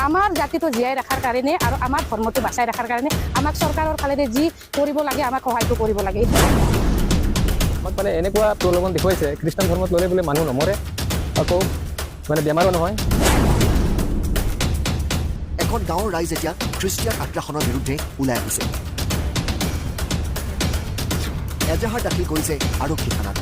আমাৰ জাতিটো জীয়াই ৰখাৰ কাৰণে আৰু আমাৰ ধৰ্মটো বাচাই ৰখাৰ কাৰণে আমাক চৰকাৰৰ ফালেৰে যি কৰিব লাগে আমাক সহায়টো কৰিব লাগে। আমাক মানে এনেকুৱা প্ৰলোভন দেখুৱাইছে খ্ৰীষ্টান ধৰ্মত ল'লে বোলে মানুহ নমৰে, আকৌ মানে বেমাৰো নহয়। এখন গাঁৱৰ ৰাইজ এতিয়া খ্ৰীষ্টিয়ান আগ্ৰাসনৰ বিৰুদ্ধে ওলাই আহিছে। এজাহাৰ দাখিল কৰিছে আৰক্ষী থানাত।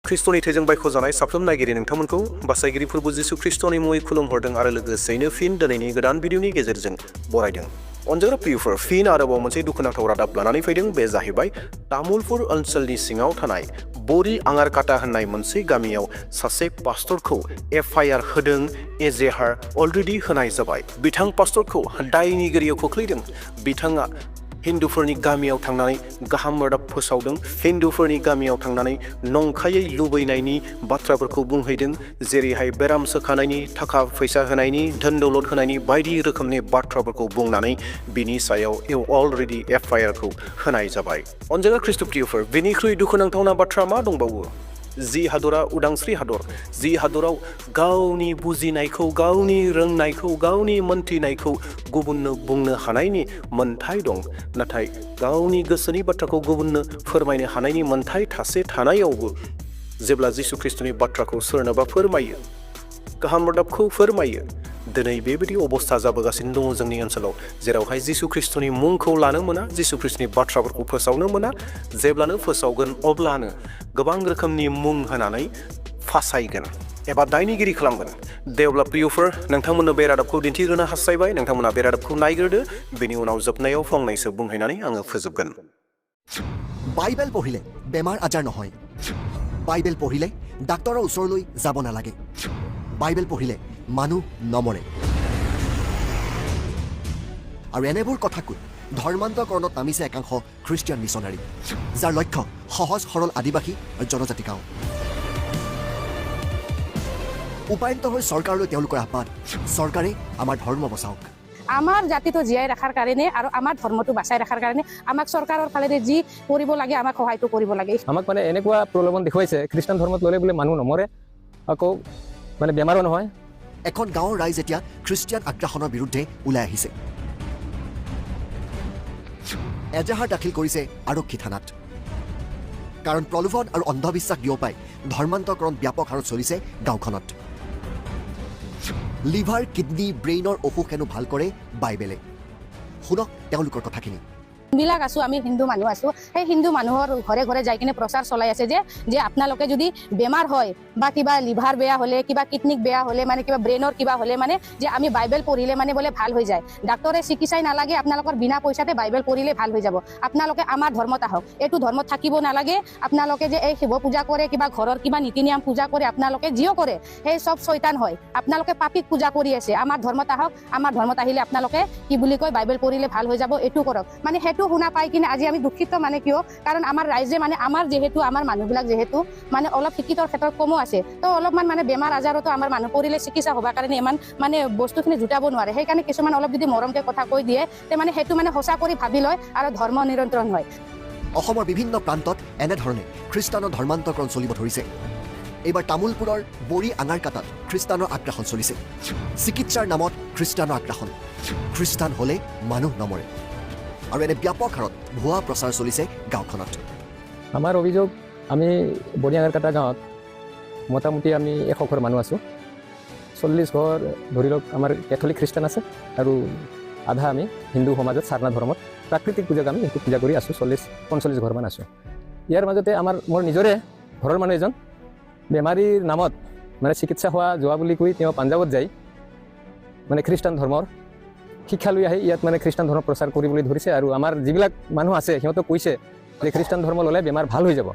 ख्रिस्ट'नि थैजों बायख'जानाय साफ्रोम नायगिरि नोंथांमोनखौ बासायगिरि फोरबो जिसु ख्रिस्ट'नि मुङै खुलुमहरदों आरो लोगोसेयैनो फिन दिनैनि गोदान भिडिअनि गेजेरजों बरायदों। अनजाग्रा प्रियफोर, फिन आरोबाव मोनसे दुखुनांथाव रादाब लानानै फैदों। बे जाहैबाय तामुलपुर ओनसोलनि सिङाव थानाय बरि आङारकाटा होननाय मोनसे गामियाव सासे पास्टरखौ एफआइआर होदों। एजेहार अलरेडि होनाय जाबाय। बिथां पास्टरखौ दायनिगिरियाव खोख्लैदों। बिथाङा हिन्दुफोरनि गामियाव थांनानै गाहाम रादाब फोसावदों। हिन्दुफोरनि गामियाव थांनानै नंखायै लुबैनायनि बाथ्राफोरखौ बुंहैदों, जेरैहाय बेराम सोखानायनि, थाखा फैसा होनायनि, धोन दौलत होनायनि बायदि रोखोमनि बाथ्राफोरखौ बुंनानै बिनि सायाव अलरेडि एफआइआरखौ होनाय जाबाय। अनजाग्रा ख्रिस्ट'प्रियफोर, बेनिख्रुइ दुखुनांथावना बाथ्रा मा दंबावो? जि हादरा उदांस्रि हादर, जि हादराव गावनि बुजिनायखौ, गावनि रोंनायखौ, गावनि मोनथिनायखौ गुबुननो बुंनो हानायनि मोन्थाय दं, नाथाय गावनि गोसोनि बाथ्राखौ गुबुननो फोरमायनो हानायनि मोन्थाय थानायावबो जेब्ला जिसु ख्रिस्ट'नि बाथ्राखौ सोरनोबा फोरमायो, गाहाम रादाबखौ फोरमायो, दिनै बेबायदि अबस्था जाबोगासिनो दङ जोंनि ओनसोलाव, जेरावहाय जिसु ख्रिस्ट'नि मुंखौ लानो मोना, जिसु ख्रिस्ट'नि बाथ्राफोरखौ फोसावनो मोना। जेब्लानो फोसावगोन अब्लानो गोबां रोखोमनि मुं होनानै फासायगोन एबा दायनिगिरि खालामगोन। देवब्ला प्रियफोर, नोंथांमोननो बे रादाबखौ दिन्थिग्रोनो हास्थायबाय। नोंथांमोना बे रादाबखौ नायग्रोदो, बेनि उनाव जोबनायाव फंनैसो बुंहैनानै आङो फोजोबगोन। বাইবেল পঢ়িলে বেমাৰ আজাৰ নহয়। বাইবেল পঢ়িলে ডাক্তৰৰ ওচৰলৈ যাব নালাগে। বাইবেল পঢ়িলে মানুহ নমৰে। আৰু এনেবোৰ কথা কৈ ধৰ্মান্তকৰণত নামিছে একাংশ খ্ৰীষ্টিয়ান মিছনাৰী, যাৰ লক্ষ্য সহজ সৰল আদিবাসী আৰু জনজাতি গাঁও। উপায়ন্ত হৈ চৰকাৰলৈ তেওঁলোকৰ আহ্বান, চৰকাৰে আমাৰ ধৰ্ম বচাওক। আমাৰ জাতিটো জীয়াই ৰখাৰ কাৰণে আৰু আমাৰ ধৰ্মটো বাচাই ৰখাৰ কাৰণে আমাক চৰকাৰৰ ফালেৰে যি কৰিব লাগে আমাক সহায়টো কৰিব লাগে। আমাক মানে এনেকুৱা প্ৰলোভন দেখুৱাইছে খ্ৰীষ্টান ধৰ্মত ল'লে বোলে মানুহ নমৰে, আকৌ মানে বেমাৰো নহয়। এখন গাঁৱৰ ৰাইজ এতিয়া খ্ৰীষ্টিয়ান আগ্ৰাসনৰ বিৰুদ্ধে ওলাই আহিছে। এজাহাৰ দাখিল কৰিছে আৰক্ষী থানাত। কাৰণ প্ৰলোভন আৰু অন্ধবিশ্বাস বিয়পাই ধৰ্মান্তকৰণ ব্যাপক হাৰত চলিছে গাঁওখনত। লিভাৰ, কিডনী, ব্ৰেইনৰ অসুখ হেনো ভাল কৰে বাইবেলে। শুনক তেওঁলোকৰ কথাখিনি। বিলাক আছো, আমি হিন্দু মানুহ আছো, সেই হিন্দু মানুহৰ ঘৰে ঘৰে যাই কিনে প্ৰচাৰ চলাই আছে যে আপোনালোকে যদি বেমাৰ হয় বা কিবা লিভাৰ বেয়া হলে, কিবা কিডনিক বেয়া হলে, মানে কিবা ব্ৰেইনৰ কিবা হলে, মানে যে আমি বাইবেল পঢ়িলে মানে বোলে ভাল হৈ যায়, ডাক্তৰে চিকিৎসাই নালাগে, আপোনালোকৰ বিনা পইচাতে বাইবেল পঢ়িলে ভাল হৈ যাব, আপোনালোকে আমাৰ ধৰ্মত আহক, এইটো ধৰ্মত থাকিব নালাগে। আপোনালোকে যে এই শিৱ পূজা কৰে, কিবা ঘৰৰ কিবা নীতি নিয়ম পূজা কৰে, আপোনালোকে যিও কৰে সেই চব শয়তান হয়, আপোনালোকে পাপীক পূজা কৰি আছে, আমাৰ ধৰ্মত আহক, আমাৰ ধৰ্মত আহিলে আপোনালোকে কি বুলি কয় বাইবেল পঢ়িলে ভাল হৈ যাব, এইটো কৰক। মানে শুনা পাই কিনে আজি আমি দুখিত। মানে কিয়? কাৰণ আমাৰ ৰাইজে মানে আমাৰ যিহেতু আমাৰ মানুহবিলাক যিহেতু মানে অলপ শিক্ষিতৰ ক্ষেত্ৰত কমো আছে, তো অলপমান মানে বেমাৰ আজাৰতো আমাৰ মানুহ পৰিলে চিকিৎসা হ'বৰ কাৰণে ইমান মানে বস্তুখিনি জোটাব নোৱাৰে। সেইকাৰণে কিছুমান অলপ যদি মৰমকে কথা কৈ দিয়ে, তে মানে সেইটো মানে সঁচা কৰি ভাবি লয় আৰু ধৰ্ম নিৰন্তৰণ হয়। অসমৰ বিভিন্ন প্ৰান্তত এনেধৰণে খ্ৰীষ্টানৰ ধৰ্মান্তকৰণ চলিব ধৰিছে। এইবাৰ তামোলপুৰৰ বৰি আঙাৰকাটাত খ্ৰীষ্টানৰ আগ্ৰাসন চলিছে। চিকিৎসাৰ নামত খ্ৰীষ্টানৰ আগ্ৰাসন। খ্ৰীষ্টান হ'লে মানুহ নমৰে। আৰু এনে ব্যাপক হাৰত ভুৱা প্ৰচাৰ চলিছে গাঁওখনত। আমাৰ অভিযোগ, আমি বৰি আঙাৰকাটা গাঁৱত মোটামুটি আমি 100 ঘৰ মানুহ আছোঁ। 40 ঘৰ ধৰি লওক আমাৰ কেথলিক খ্ৰীষ্টান আছে আৰু আধা আমি হিন্দু সমাজত সাৰনা ধৰ্মত প্ৰাকৃতিক পূজাক আমি সেইটো পূজা কৰি আছোঁ। 40-45 ঘৰমান আছোঁ। ইয়াৰ মাজতে মোৰ নিজৰে ঘৰৰ মানুহ এজন বেমাৰীৰ নামত মানে চিকিৎসা যোৱা বুলি কৈ তেওঁ পাঞ্জাৱত যায় মানে খ্ৰীষ্টান ধৰ্মৰ শিক্ষা লৈ আহি ইয়াত মানে খ্ৰীষ্টান ধৰ্ম প্ৰচাৰ কৰিবলৈ ধৰিছে। আৰু আমাৰ যিবিলাক মানুহ আছে সিহঁতক কৈছে যে খ্ৰীষ্টান ধৰ্ম ল'লে বেমাৰ ভাল হৈ যাব।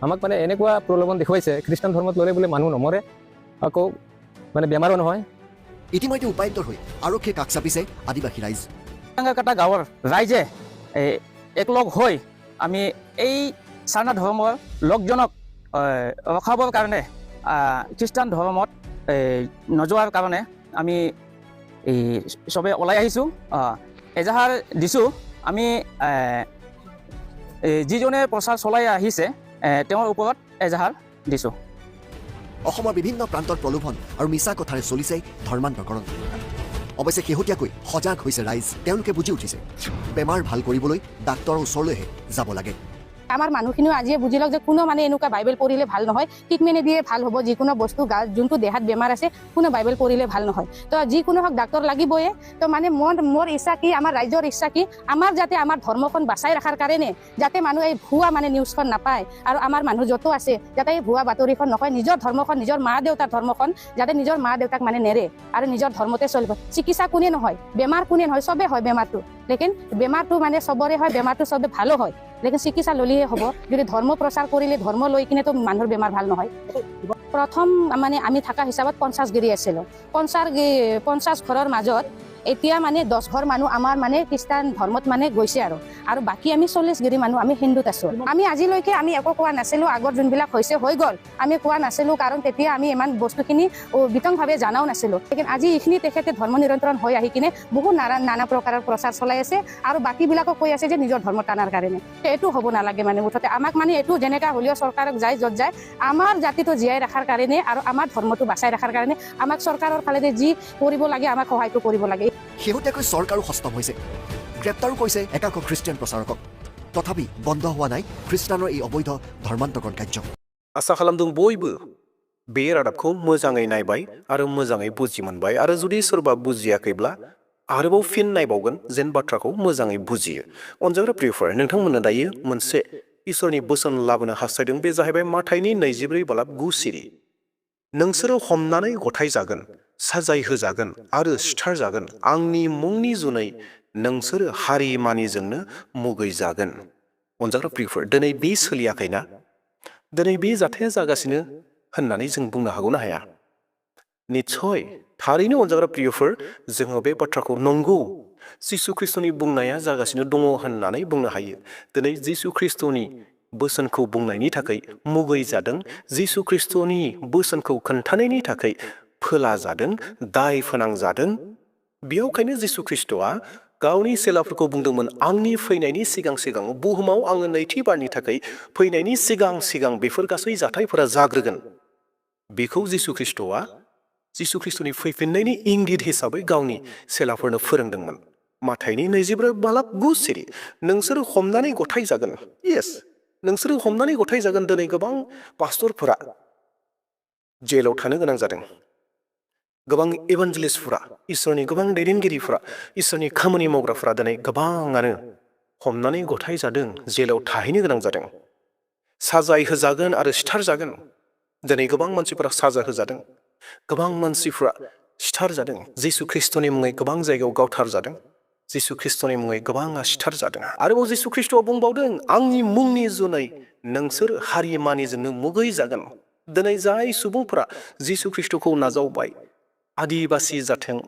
আমাক মানে এনেকুৱা প্ৰলোভন দেখুৱাইছে খ্ৰীষ্টান ধৰ্মত ল'লে বোলে মানুহ নমৰে, আকৌ মানে বেমাৰো নহয়। ইতিমধ্যে উপায়ন্ত হৈ আৰক্ষীৰ কাষ চাপিছে আদিবাসী ৰাইজ। আঙাৰকাটা গাঁৱৰ ৰাইজে একলগ হৈ আমি এই সাৰনা ধৰ্মৰ লোকজনক ৰখাবৰ কাৰণে খ্ৰীষ্টান ধৰ্মত নোযোৱাৰ কাৰণে আমি চবে ওলাই আহিছোঁ। এজাহাৰ দিছোঁ আমি যিজনে প্ৰচাৰ চলাই আহিছে তেওঁৰ ওপৰত এজাহাৰ দিছোঁ। অসমৰ বিভিন্ন প্ৰান্তত প্ৰলোভন আৰু মিছা কথাৰে চলিছে ধৰ্মান্তৰকৰণ। অৱশ্যে শেহতীয়াকৈ সজাগ হৈছে ৰাইজ। তেওঁলোকে বুজি উঠিছে বেমাৰ ভাল কৰিবলৈ ডাক্তৰৰ ওচৰলৈহে যাব লাগে। আমাৰ মানুহখিনিও আজিয়ে বুজি লওক যে কোনো মানে এনেকুৱা বাইবেল পঢ়িলে ভাল নহয়, ট্ৰিটমেণ্ট দিয়ে ভাল হ'ব। যিকোনো বস্তু যোনটো দেহাত বেমাৰ আছে কোনো বাইবেল পঢ়িলে ভাল নহয়। তো যিকোনো হওক ডাক্তৰ লাগিবয়ে। তো মানে মোৰ ইচ্ছা কি, আমাৰ ৰাইজৰ ইচ্ছা কি, আমাৰ যাতে আমাৰ ধৰ্মখন বাচাই ৰখাৰ কাৰণে যাতে মানুহ এই ভুৱা মানে নিউজখন নাপায় আৰু আমাৰ মানুহ য'তো আছে যাতে এই ভুৱা বাতৰিখন নকয়। নিজৰ ধৰ্মখন, নিজৰ মা দেউতাৰ ধৰ্মখন যাতে নিজৰ মা দেউতাক মানে নেৰে আৰু নিজৰ ধৰ্মতে চলিব। চিকিৎসা কোনে নহয়, বেমাৰ কোনে নহয়, চবেই হয় বেমাৰটো। লেকিন বেমাৰটো মানে চবৰে হয়, বেমাৰটো চবে ভালো হয়। লেকিন চিকিৎসা ল'লেহে হ'ব। যদি ধৰ্ম প্ৰচাৰ কৰিলে ধৰ্ম লৈ কিনেতো মানুহৰ বেমাৰ ভাল নহয়। প্ৰথম মানে আমি থকা হিচাপত 50 গিৰি আছিলোঁ। 50 ঘৰৰ মাজত এতিয়া মানে 10 ঘৰ মানুহ আমাৰ মানে খ্ৰীষ্টান ধৰ্মত মানে গৈছে আৰু বাকী আমি 40 গিৰি মানুহ আমি হিন্দুত আছোঁ। আমি আজিলৈকে আমি একো কোৱা নাছিলোঁ। আগত যোনবিলাক হৈছে হৈ গ'ল, আমি কোৱা নাছিলোঁ কাৰণ তেতিয়া আমি ইমান বস্তুখিনি বিতংভাৱে জানাও নাছিলোঁ। লেকিন আজি এইখিনি তেখেতে ধৰ্ম নিৰন্তৰণ হৈ আহি কিনে বহুত নানা প্ৰকাৰৰ প্ৰচাৰ চলাই আছে আৰু বাকীবিলাকক কৈ আছে যে নিজৰ ধৰ্ম টানাৰ কাৰণে। এইটো হ'ব নালাগে মানে মুঠতে আমাক মানে এইটো যেনেকা হ'লেও চৰকাৰক যায় য'ত যায় আমাৰ জাতিটো জীয়াই ৰখাৰ কাৰণে আৰু আমাৰ ধৰ্মটো বাচাই ৰখাৰ কাৰণে আমাক চৰকাৰৰ ফালেদি যি কৰিব লাগে আমাক সহায়টো কৰিব লাগে। শেহতীয়াকৈ চৰকাৰো সষ্টম হৈছে। গ্ৰেপ্তাৰো কৰিছে একাংশ খ্ৰীষ্টিয়ান প্ৰচাৰকক। তথাপি বন্ধ হোৱা নাই খ্ৰীষ্টানৰ এই অবৈধ ধৰ্মান্তৰকৰণ কাৰ্য। आसा खालामदों बयबो बे रादाबखौ मोजाङै नायबाय आरो मोजाङै बुजि मोनबाय आरो जुदि सोरबा बुजियाखैब्ला आरोबाव फिन नायबावगोन जेन बाथ्राखौ मोजाङै बुजियो। अनजाग्रा प्रियफोर, नोंथांमोननो दायो मोनसे इसोरनि बोसोन लाबोनो हास्थायदों। बे जाहैबाय माथाइनि 24:9 सिरि। नोंसोरो हमनानै गथायजागोन, साजाय होजागोन आरो सिथारजागोन। आंनि मुंनि जुनै नोंसोरो हारि मानिजोंनो मुगैजागोन। अनजाग्रा प्रियफोर, दिनै बे सोलियाखैना? दिनै बे जाथाया जागासिनो होननानै जों बुंनो हागौ ना हाया? निस्सय थारैनो अनजाग्रा प्रियफोर, जोङो बे बाथ्राखौ नंगौ जिसु ख्रिस्टनि बुंनाया जागासिनो दङ होननानै बुंनो हायो। दिनै जिसु ख्रिस्टनि बोसोनखौ बुंनायनि थाखाय मुगैजादों, जिसु ख्रिस्टनि बोसोनखौ खोन्थानायनि थाखाय फोलाजादों, दाय फोनांजादों। बेयावखायनो जिसु ख्रिस्टआ गावनि चेलाफोरखौ बुंदोंमोन, आंनि फैनायनि सिगां सिगां बुहुमाव आङो नैथि बारनि थाखाय फैनायनि सिगां सिगां बेफोर गासै जाथायफोरा जाग्रोगोन। बेखौ जिसु ख्रिस्टनि फैफिननायनि इंगित हिसाबै गावनि चेलाफोरनो फोरोंदोंमोन। माथाइनि 24:9 सिरि। नोंसोरो हमनानै गथायजागोन। येस, नोंसोरो हमनानै गथायजागोन। दिनै गोबां पास्टरफोरा जेलाव थानो गोनां जादों। गोबां एभान्जेलिस्टफोरा, इसोरनि गोबां दैदेनगिरिफोरा, इसोरनि खामानि मावग्राफोरा दिनै गोबाङानो हमनानै गथायजादों, जेलाव थाहैनो गोनां जादों। साजाय होजागोन आरो सिथारजागोन। दिनै गोबां मानसिफोरा साजा होजादों, गोबां मानसिफोरा सिथारजादों। जिसु ख्रिस्टनि मुङै गोबां जायगायाव गावथारजादों। जिसु ख्रिस्टनि मुङै गोबाङा सिथारजादों। आरोबाव जिसु ख्रिस्टआ बुंबावदों, आंनि मुंनि जुनै नोंसोर हारि मानिजोंनो मुगैजागोन। दिनै जाय सुबुंफोरा जिसु ख्रिस्टखौ नाजावबाय, आदिबासि जाथों,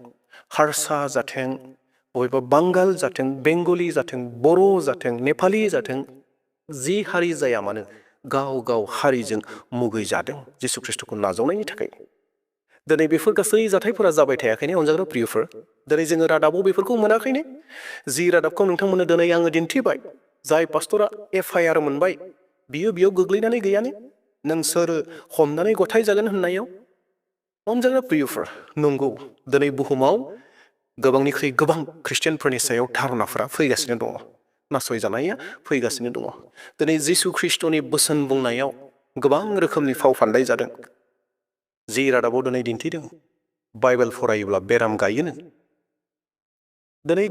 हारसा जाथों, बबेबा बांगाल जाथों, बेंगलि जाथों, बर' जाथों, नेपालि जाथों, जि हारि जाया मानो गाव गाव हारिजों मुगैजादों जिसु ख्रिस्टखौ नाजावनायनि थाखाय। दिनै बेफोर गासै जाथायफोरा जाबाय थायाखैने अनजाग्रा प्रियफोर? दिनै जोङो रादाबाव बेफोरखौ मोनाखैने? जि रादाबखौ नोंथांमोननो दिनै आङो दिन्थिबाय, जाय पास्टरा FIR मोनबाय, बेयाव गोग्लैनानै गैयाने? नोंसोरो हमनानै गथायजागोन होननायाव। अनजाग्रा प्रियफोर, नंगौ दिनै बुहुमाव गोबांनिख्रुइ गोबां ख्रिस्टियानफोरनि सायाव धारणाफोरा फैगासिनो दङ, नासयजानाया फैगासिनो दङ। दिनै जिसु ख्रिस्टनि बोसोन बुंनायाव गोबां रोखोमनि फाव फान्दाय जादों। जि रादाबाव दिनै दिन्थिदों, बाइबेल फरायोब्ला बेराम गायोनो। दिनै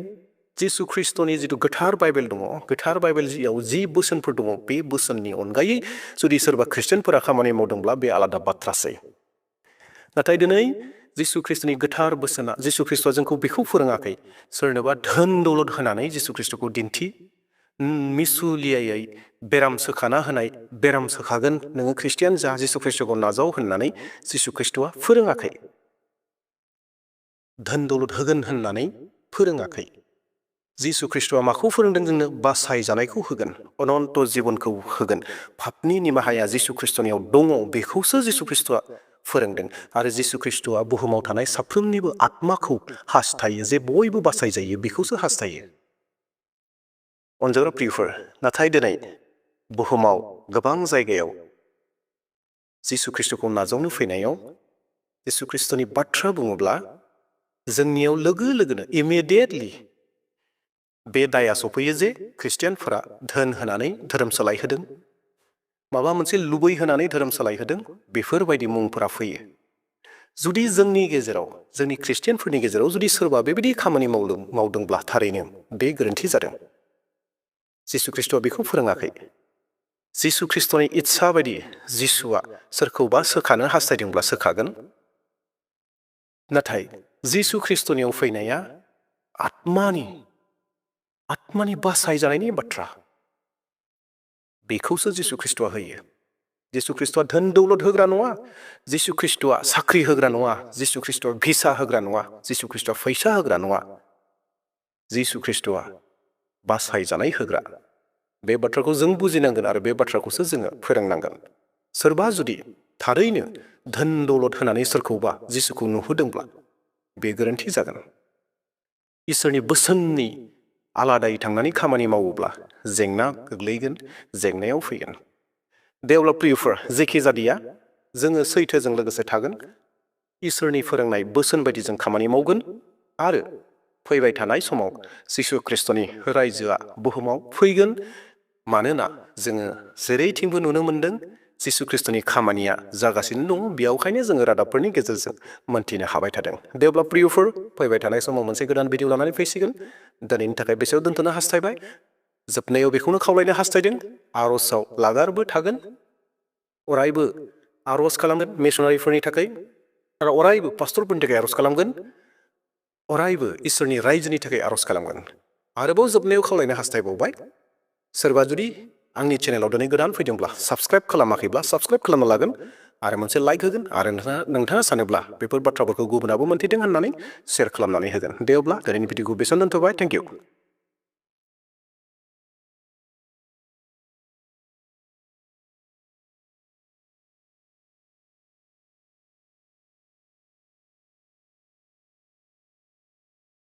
जिसु ख्रिस्टनि जिथु गोथार बाइबेल दङ, गोथार बाइबेलाव जि बोसोनफोर दङ, बे बोसोननि अनगायै जुदि सोरबा ख्रिस्टियानफोरा खामानि मावदोंब्ला बे आलादा बाथ्रासै। नाथाय दिनै जिसु ख्रिस्टनि गोथार बोसोना, जिसु ख्रिस्टआ जोंखौ बेखौ फोरोङाखै सोरनोबा धोन दौलत होनानै जिसु ख्रिस्टखौ दिन्थि, मिसुलियायै बेराम सोखाना होनाय, बेराम सोखागोन नोङो ख्रिस्टियान जा, जिसु ख्रिस्टखौ नाजाव होननानै जिसु ख्रिस्टआ फोरोङाखै। धोन दौलत होगोन होननानै फोरोङाखै। जिसु ख्रिस्टआ माखौ फोरोंदों जोंनो? बासायजानायखौ होगोन, अनन्त जिबनखौ होगोन। पापनि निमाहाया जिसु ख्रिस्टनियाव दङ, बेखौसो जिसु ख्रिस्टआ फोरोंदों आरो जिसु ख्रिस्ट'आ बुहुमाव थानाय साफ्रोमनिबो आत्माखौ हास्थायो जे बयबो बासायजायो बेखौसो हास्थायो अनजाग्रा प्रियफोर नाथाय दिनै बुहुमाव गोबां जायगायाव जिसु ख्रिस्ट'खौ नाजावनो फैनायाव जिसु ख्रिस्ट'नि बाथ्रा बुङोब्ला जोंनियाव लोगो लोगोनो इमिडियेटलि बे दाया सफैयो जे ख्रिस्टियानफोरा धोन होनानै धोरोम सोलायहोदों माबा मोनसे लुबैहोनानै धोरोम सोलायहोदों बेफोरबायदि मुंफोरा फैयो जुदि जोंनि गेजेराव जोंनि ख्रिस्टियानफोरनि गेजेराव जुदि सोरबा बेबायदि खामानि मावदोंब्ला थारैनो बे गोरोन्थि जादों जिसु ख्रिस्ट'आ बेखौ फोरोङाखै जिसु ख्रिस्ट'नि इत्सा बायदि जिसुआ सोरखौबा सोखानो हास्थायदोंब्ला सोखागोन नाथाय जिसु ख्रिस्ट'नियाव फैनाया आत्मानि बासायजानायनि बाथ्रा बेखौसो जिसु ख्रिस्ट'आ होयो जिसु ख्रिस्ट'आ धोन दौलत होग्रा नङा जिसु ख्रिस्ट'आ साख्रि होग्रा नङा जिसु ख्रिस्ट'आ भिसा होग्रा नङा जिसु ख्रिस्ट'आ फैसा होग्रा नङा जिसु ख्रिस्ट'आ बासायजानाय होग्रा बे बाथ्राखौ जों बुजिनांगोन आरो बे बाथ्राखौसो जोङो फोरोंनांगोन सोरबा जुदि थारैनो धोन दौलत होनानै सोरखौबा जिसुखौ नुहोदोंब्ला बे गोरोन्थि जागोन इसोरनि बोसोननि आलादायै थांनानै खामानि मावोब्ला जेंना गोग्लैगोन जेंनायाव फैगोन दे अब्ला प्रियफोर जेखि जादिया जोङो सैथोजों लोगोसे थागोन इसोरनि फोरोंनाय बोसोन बायदि जों खामानि मावगोन आरो फैबाय थानाय समाव जिसु ख्रिस्ट'नि रायजोआ बुहुमाव फैगोन मानोना जोङो जेरैथिंबो नुनो मोन्दों जिसु ख्रिस्ट'नि खामानिया जागासिनो दं बेयावखायनो जोङो रादाबफोरनि गेजेरजों मोन्थिनो हाबाय थादों दे अब्ला प्रियफोर फैबाय थानाय समाव मोनसे गोदान भिडिअ लानानै फैसिगोन दिनैनि थाखाय बेसेयाव दोनथ'नो हास्थायबाय जोबनायाव बेखौनो खावलायनो हास्थायदों आर'जआव लागारबो थागोन अरायबो आर'ज खालामगोन मिसनारिफोरनि थाखाय आरो अरायबो पास्टरफोरनि थाखाय आर'ज खालामगोन अरायबो इसोरनि रायजोनि थाखाय आर'ज खालामगोन आरोबाव जोबनायाव खावलायनो हास्थायबावबाय सोरबा जुदि आंनि चेनेलाव दिनै गोदान फैदोंब्ला साबस्क्राइब खालामाखैब्ला साबस्क्राइब खालामना लागोन आरो मोनसे लाइक होगोन आरो नोंथाङा सानोब्ला बेफोर बाथ्राफोरखौ गुबुनाबो मोन्थिदों होननानै शेयार खालामनानै होगोन दे अब्ला दिनैनि भिडिअखौ बेसेयावनो दोनथ'बाय थेंक इउ